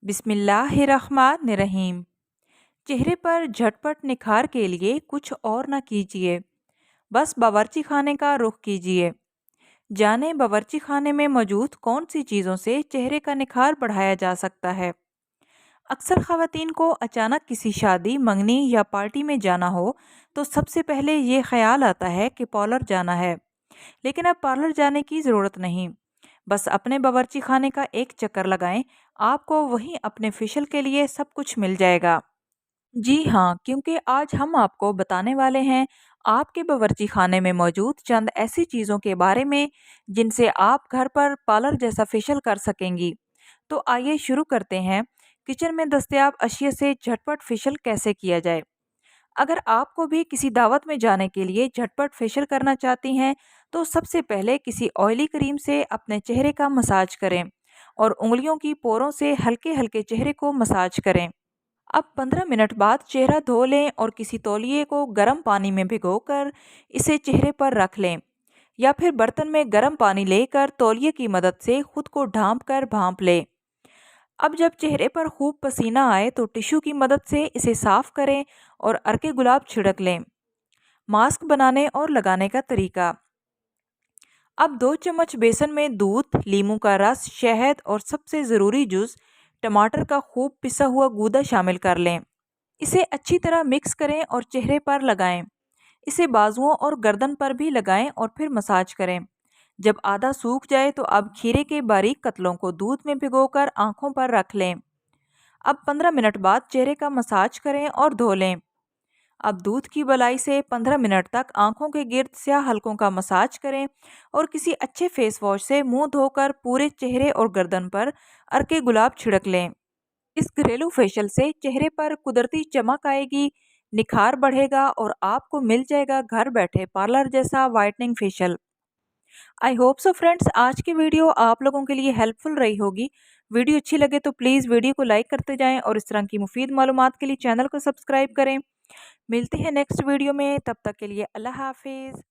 बिस्मिल्लाहिर्रहमानिर्रहीम। चेहरे पर झटपट निखार के लिए कुछ और ना कीजिए, बस बावर्ची खाने का रुख कीजिए। जानें बावर्ची खाने में मौजूद कौन सी चीज़ों से चेहरे का निखार बढ़ाया जा सकता है। अक्सर ख़वातीन को अचानक किसी शादी, मंगनी या पार्टी में जाना हो तो सबसे पहले ये ख्याल आता है कि पार्लर जाना है। लेकिन अब पार्लर जाने की ज़रूरत नहीं, बस अपने बावर्ची खाने का एक चक्कर लगाएं, आपको वहीं अपने फेशियल के लिए सब कुछ मिल जाएगा। जी हाँ, क्योंकि आज हम आपको बताने वाले हैं आपके बावर्ची खाने में मौजूद चंद ऐसी चीज़ों के बारे में जिनसे आप घर पर पार्लर जैसा फेशियल कर सकेंगी। तो आइए शुरू करते हैं। किचन में दस्तयाब अशिया से झटपट फेशियल कैसे किया जाए। अगर आपको भी किसी दावत में जाने के लिए झटपट फेशियल करना चाहती हैं तो सबसे पहले किसी ऑयली क्रीम से अपने चेहरे का मसाज करें और उंगलियों की पोरों से हल्के हल्के चेहरे को मसाज करें। अब 15 मिनट बाद चेहरा धो लें और किसी तौलिए को गर्म पानी में भिगोकर इसे चेहरे पर रख लें, या फिर बर्तन में गर्म पानी लेकर तौलिए की मदद से खुद को ढांप कर भांप लें। अब जब चेहरे पर खूब पसीना आए तो टिश्यू की मदद से इसे साफ करें और अर्के गुलाब छिड़क लें। मास्क बनाने और लगाने का तरीका। अब 2 चम्मच बेसन में दूध, लीमू का रस, शहद और सबसे ज़रूरी जूस टमाटर का खूब पिसा हुआ गूदा शामिल कर लें। इसे अच्छी तरह मिक्स करें और चेहरे पर लगाएं। इसे बाजुओं और गर्दन पर भी लगाएं और फिर मसाज करें। जब आधा सूख जाए तो अब खीरे के बारीक कतलों को दूध में भिगोकर आंखों पर रख लें। अब 15 मिनट बाद चेहरे का मसाज करें और धो लें। अब दूध की बलाई से 15 मिनट तक आंखों के गिर्द स्याह हलकों का मसाज करें और किसी अच्छे फेस वॉश से मुंह धोकर पूरे चेहरे और गर्दन पर अर्के गुलाब छिड़क लें। इस घरेलू फेशियल से चेहरे पर कुदरती चमक आएगी, निखार बढ़ेगा और आपको मिल जाएगा घर बैठे पार्लर जैसा whitening facial. I hope so friends, आज की वीडियो आप लोगों के लिए हेल्पफुल रही होगी। वीडियो अच्छी लगे तो प्लीज़ वीडियो को लाइक करते जाएं और इस तरह की मुफीद मालूमात के लिए चैनल को सब्सक्राइब करें। मिलते हैं नेक्स्ट वीडियो में, तब तक के लिए अल्लाह हाफिज़।